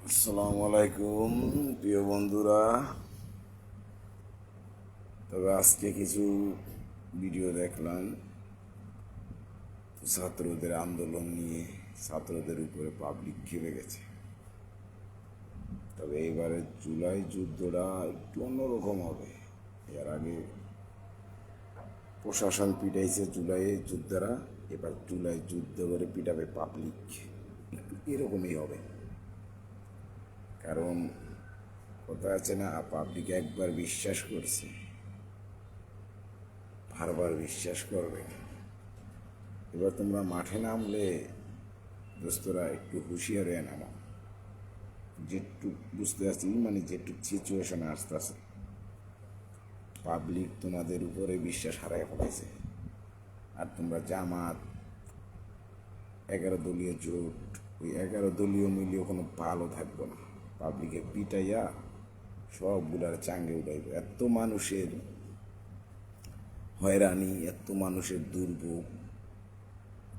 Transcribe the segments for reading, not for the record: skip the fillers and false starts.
আসসালামু আলাইকুম প্রিয় বন্ধুরা। তবে আজকে কিছু ভিডিও দেখলাম ছাত্রদের আন্দোলন নিয়ে। ছাত্রদের উপরে পাবলিক খেপে গেছে। তবে এবারে জুলাই যুদ্ধটা একটু অন্যরকম হবে। এর আগে প্রশাসন পিটাইছে জুলাইয়ের যোদ্ধারা, এবার জুলাই যুদ্ধ করে পিটাবে পাবলিক। একটু এরকমই হবে, কারণ কথা আছে না, পাবলিক একবার বিশ্বাস করছে, বারবার বিশ্বাস করবে। এবার তোমরা মাঠে নামলে দোস্তরা একটু হুঁশিয়ার হয়ে নামো। যেটুক বুঝতে পারছি, মানে যেটুক সিচুয়েশনে আসতেছে, পাবলিক তোমাদের উপরে বিশ্বাস হারায় পড়েছে। আর তোমরা জামাত, 11 দলীয় জোট, ওই 11 দলীয় মিলিয়েও কোনো পালও থাকবো না। পাবলিকে পিটাইয়া সবগুলার চাঙ্গে উঠাইব। এত মানুষের হয়রানি, এত মানুষের দুর্ভোগ,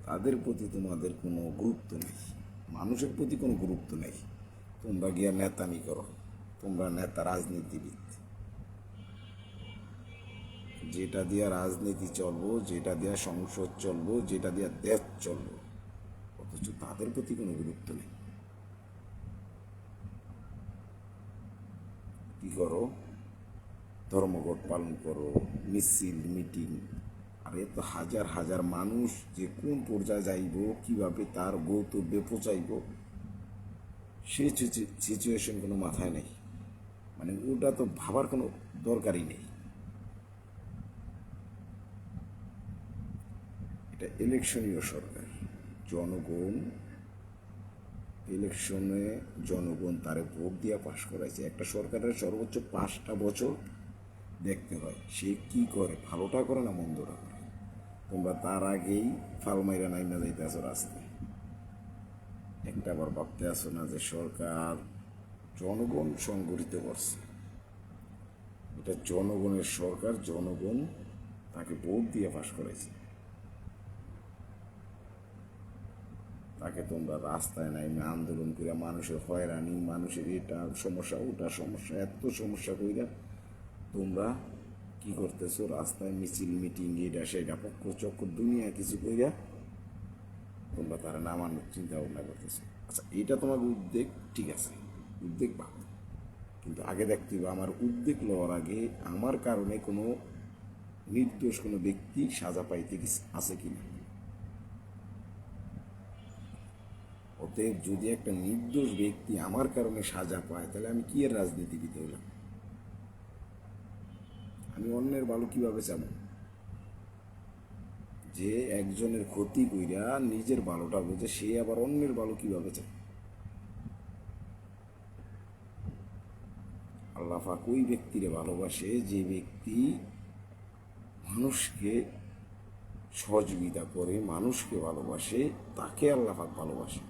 তাদের প্রতি তোমাদের কোনো গুরুত্ব নেই। মানুষের প্রতি কোনো গুরুত্ব নেই। তোমরা গিয়া নেতামি করো। তোমরা নেতা, রাজনীতিবিদ। যেটা দিয়া রাজনীতি চলবো, যেটা দিয়া সংসদ চলবো, যেটা দিয়া দেশ চলবো, অথচ তাদের প্রতি কোনো গুরুত্ব নেই। কি করো? ধর্মঘট পালন করো, মিছিল, মিটিং। আর এত হাজার হাজার মানুষ যে কোন পর্যায়ে যাইব, কিভাবে তার গন্তব্যে পৌঁছাইব, সে সিচুয়েশন কোনো মাথায় নেই। মানে ওটা তো ভাবার কোনো দরকারই নেই। এটা ইলেকশনীয় সরকার। জনগণ ইলেকশনে জনগণ তারে ভোট দিয়ে পাশ করাইছে। একটা সরকারের সর্বোচ্চ 5টা বছর দেখতে হয় সে কি করে, ভালোটা করে না মন্দটা করে। তোমরা তার আগেই ফালমাইরা নাইমা যাইতে আসো রাস্তায়। একটা আবার ভাবতে আসো না যে সরকার জনগণ সংগঠিত করছে। এটা জনগণের সরকার, জনগণ তাকে ভোট দিয়ে পাশ করাইছে। তাকে তোমরা রাস্তায় নাইমে আন্দোলন করে মানুষের হয়রানি, মানুষের এটা সমস্যা, ওটা সমস্যা, এত সমস্যা কইরা তোমরা কি করতেছো? রাস্তায় মিছিল, মিটিং, এটা সেটা, পক্ষ চক্কর, দুনিয়া কিছু কইরা তোমরা তারা নামানোর চিন্তা ভাবনা করতেছো। আচ্ছা, এটা তোমার উদ্বেগ, ঠিক আছে, উদ্বেগ ভালো, কিন্তু আগে দেখতে হবে আমার উদ্বেগ লওয়ার আগে আমার কারণে কোনো নির্দোষ কোনো ব্যক্তি সাজা পাইতে আছে কিনা। অতএব যদি একটা নির্দোষ ব্যক্তি আমার কারণে সাজা পায়, তাহলে আমি কি এর রাজনীতিবিদ হইলাম? আমি অন্যের ভালো কিভাবে চাবো? যে একজনের ক্ষতি কইরা নিজের ভালোটা বোঝে, সে আবার অন্যের ভালো কিভাবে চায়? আল্লাহ পাক ওই ব্যক্তিরে ভালোবাসে যে ব্যক্তি মানুষকে সহযোগিতা করে, মানুষকে ভালোবাসে, তাকে আল্লাহ পাক ভালোবাসে।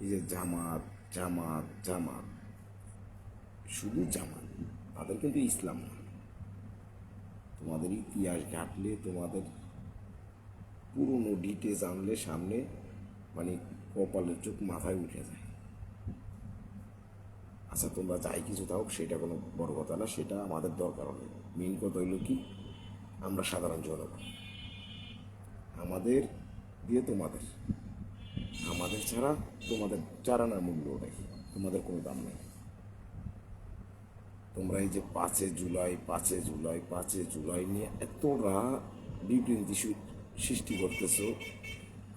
এই যে জামাত, জামাত, জামাত, শুধু জামাত, তাদের কিন্তু ইসলাম না। তোমাদের ইতিহাস ঘাটলে, তোমাদের পুরনো ডিটেলস আনলে সামনে, মানে কপালের চোখ মাথায় উঠে যায়। আচ্ছা, তোমরা যাই কিছু থাক, সেটা কোনো বড় কথা না, সেটা আমাদের দরকার নেই। মেন কথা হইল কি, আমরা সাধারণ জনগণ, আমাদের দিয়ে তোমাদের, আমাদের ছাড়া তোমাদের চারানার মূল্য নেই, তোমাদের কোনো দাম নেই। তোমরা এই যে 5 জুলাই, 5 জুলাই, 5 জুলাই নিয়ে এতটা বিবৃতি সৃষ্টি করতেছো।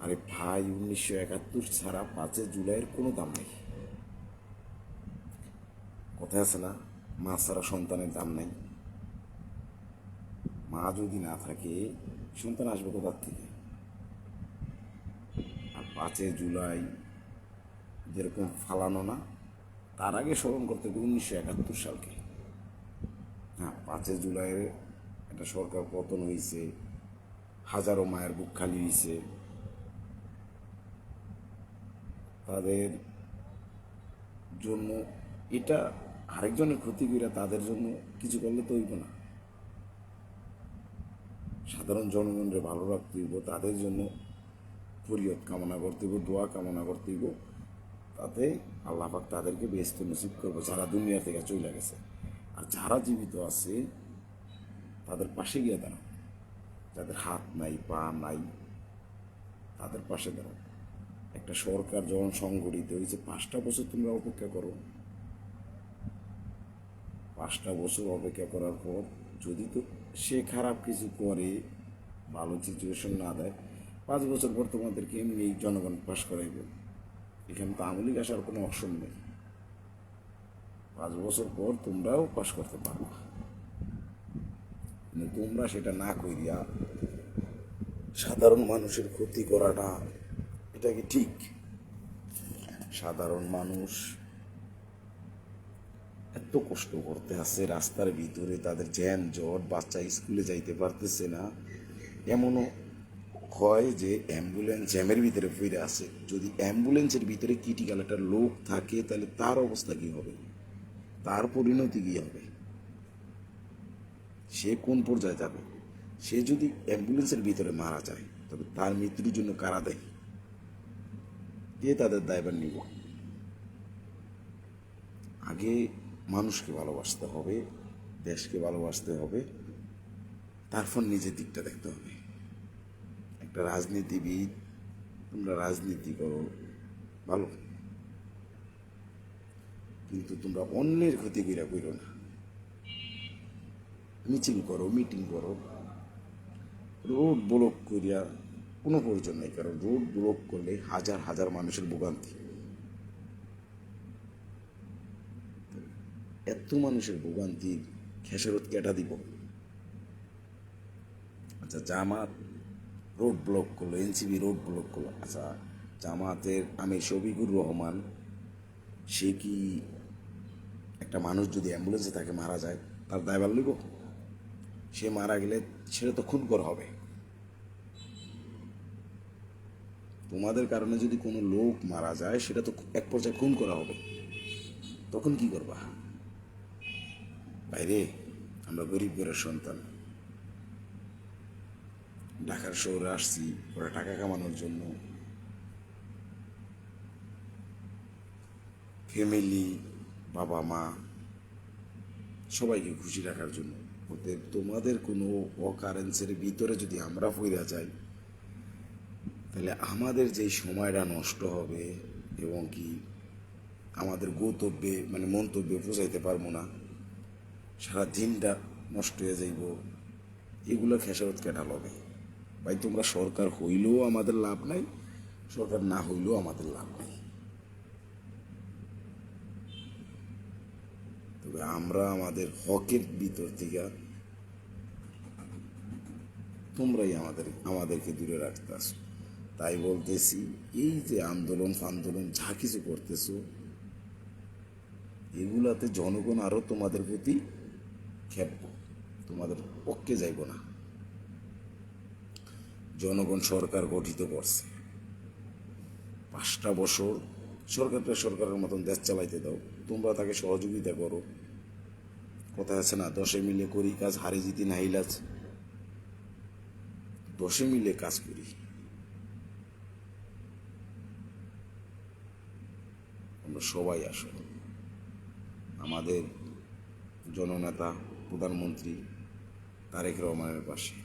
আরে ভাই, 1971 ছাড়া 5 জুলাইয়ের কোনো দাম নেই। কথা আছে না, মা ছাড়া সন্তানের দাম নাই। মা যদি না থাকে, সন্তান আসবে কোথার থেকে? আর 5 জুলাই যেরকম ফালানো না, তার আগে স্মরণ করতে হবে 1971 সালকে। হ্যাঁ, 5 জুলাইয়ে একটা সরকার পতন হয়েছে, হাজারো মায়ের বুক খালি হয়েছে। তাদের জন্য এটা আরেকজনের ক্ষতি করে তাদের জন্য কিছু করলে তো হইব না। সাধারণ জনগণকে ভালো রাখতে হইব, তাদের জন্য ফরিয়ত কামনা করতে হইব, দোয়া কামনা করতে হইব, তাতে আল্লাহ পাক তাদেরকে বেহেশত নসিব করবো যারা দুনিয়া থেকে চলে গেছে। আর যারা জীবিত আছে তাদের পাশে গিয়ে দাঁড়াও, যাদের হাত নাই পা নাই তাদের পাশে দাঁড়াও। একটা সরকার যখন সংগঠিত হয়েছে 5টা বছর তোমরা অপেক্ষা করো, 5টা বছর অপেক্ষা করার পর যদি তো সে খারাপ কিছু করে, ভালো সিচুয়েশন না দেয়, 5 বছর পর তোমাদেরকে এমনি জনগণ পাশ করাইবে। এখানে তো আওয়ামী লীগ আসার কোনো অপশন নেই। 5 বছর পর তোমরাও পাশ করতে পারো, কিন্তু তোমরা সেটা না করিয়া সাধারণ মানুষের ক্ষতি করাটা এটা কি ঠিক? সাধারণ মানুষ এত কষ্ট করতে আছে রাস্তার ভিতরে, তাদের জ্যাম জট, বাচ্চা স্কুলে যাইতে পারতেছে না। এমনও হয় যে অ্যাম্বুলেন্স জ্যামের ভিতরে ফিরে আসে, যদি অ্যাম্বুলেন্সের ভিতরে ক্রিটিক্যাল একটা লোক থাকে তাহলে তার অবস্থা কী হবে, তার পরিণতি কী হবে, সে কোন পর্যায়ে যাবে? সে যদি অ্যাম্বুলেন্সের ভিতরে মারা যায় তবে তার মৃত্যুর জন্য কারা দেয়? কে তাদের দায়ভার নিব? আগে মানুষকে ভালোবাসতে হবে, দেশকে ভালোবাসতে হবে, তারপর নিজের দিকটা দেখতে হবে। একটা রাজনীতিবিদ, তোমরা রাজনীতি করো ভালো, কিন্তু তোমরা অন্যের ক্ষতি কইরা কইরো না। মিছিল করো, মিটিং করো, রোড ব্লক করিয়া কোনো প্রয়োজন নেই, কারণ রোড ব্লক করলে হাজার হাজার মানুষের ভোগান্তি। এত মানুষের ভোগান্তির খেসারত কেটা দিব? আচ্ছা, জামাত রোড ব্লক করলো, এনসিবি রোড ব্লক করলো, আচ্ছা জামাতের আমির শফিকুর রহমান, সে কি একটা মানুষ যদি অ্যাম্বুলেন্সে তাকে মারা যায় তার দায়ভার নিব? সে মারা গেলে সেটা তো খুন করা হবে। তোমাদের কারণে যদি কোনো লোক মারা যায় সেটা তো এক পর্যায়ে খুন করা হবে, তখন কি করবা? বাইরে আমরা গরিব ঘরের সন্তান, ঢাকার শহরে আসছি ওরা টাকা কামানোর জন্য, ফ্যামিলি, বাবা মা সবাইকে খুশি রাখার জন্য। ওদের তোমাদের কোনো অকারেন্সের ভিতরে যদি আমরা ফিরে যাই তাহলে আমাদের যেই সময়টা নষ্ট হবে এবং কি আমাদের গন্তব্যে মানে মন্তব্যে পৌঁছাইতে পারবো না, সারা দিনটা নষ্ট হয়ে যাইব, এগুলো খেসারত কেটা হবে? ভাই তোমরা সরকার হইলেও আমাদের লাভ নাই, সরকার না হইলেও আমাদের লাভ নাই, তবে আমরা আমাদের হকের ভিতর থেকে তোমরাই আমাদেরকে দূরে রাখতেছ। তাই বলতেছি, এই যে আন্দোলন ফান্দোলন যা কিছু করতেছ এগুলাতে জনগণ আরও তোমাদের প্রতি ক্ষেপব, তোমাদের পক্ষে যাইব না। জনগণ সরকার গঠিত করছে, 5টা বছর সরকারটা সরকারের মতন দেশ চালাইতে দাও, তোমরা তাকে সহযোগিতা করো। কথা আছে না, 10 মিলে করি কাজ, হারি জিতি নাহিলাজ। 10 মিলে কাজ করি, আমরা সবাই আসো আমাদের জননেতা প্রধানমন্ত্রী তারেক রহমানের পাশে।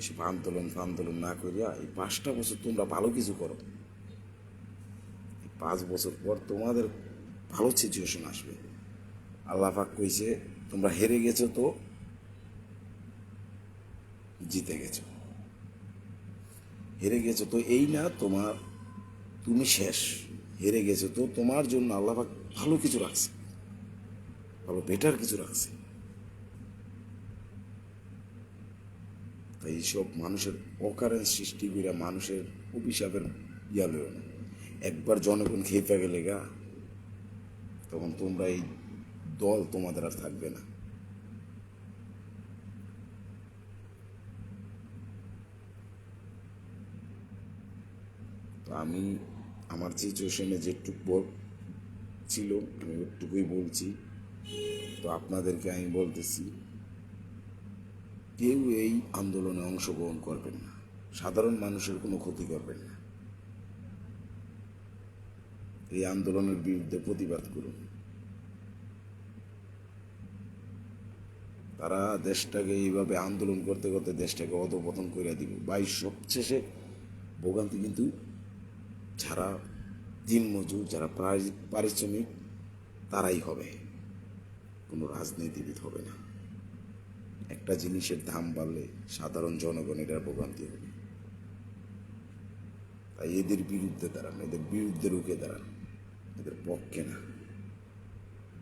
এসব আন্দোলন না করিয়া এই 5টা বছর তোমরা ভালো কিছু করো। 5 বছর পর তোমাদের ভালো সিচুয়েশন আসবে। আল্লাহ পাক কইছে তোমরা হেরে গেছো তো জিতে গেছো, হেরে গেছো তো এই না তোমার তুমি শেষ, হেরে গেছো তো তোমার জন্য আল্লাহ পাক ভালো কিছু রাখছে, ভালো বেটার কিছু রাখছে। তাই এইসব মানুষের অকারেন্স সৃষ্টি করে মানুষের অভিশাপের লইও না। একবার জনগণ খেপে গেলে গা, তখন তোমরা এই দল তোমাদের আর থাকবে না। তো আমি আমার সিচুয়েশনে যেটুকু ছিল আমি ওটুকুই বলছি। তো আপনাদেরকে আমি বলতেছি, কেউ এই আন্দোলনে অংশগ্রহণ করবেন না, সাধারণ মানুষের কোনো ক্ষতি করবেন না। এই আন্দোলনের বিরুদ্ধে প্রতিবাদ করুন। তারা দেশটাকে এইভাবে আন্দোলন করতে করতে দেশটাকে অধপতন করে দিব ভাই। সবশেষে ভোগান্তি কিন্তু যারা দিনমজুর, যারা পারিশ্রমিক, তারাই হবে, কোনো রাজনীতিবিদ হবে না। একটা জিনিসের দাম বাড়লে সাধারণ জনগণের ভোগান্তি হবে। তাই এদের বিরুদ্ধে দাঁড়ান, এদের বিরুদ্ধে রুখে দাঁড়ান, এদের পক্ষে না।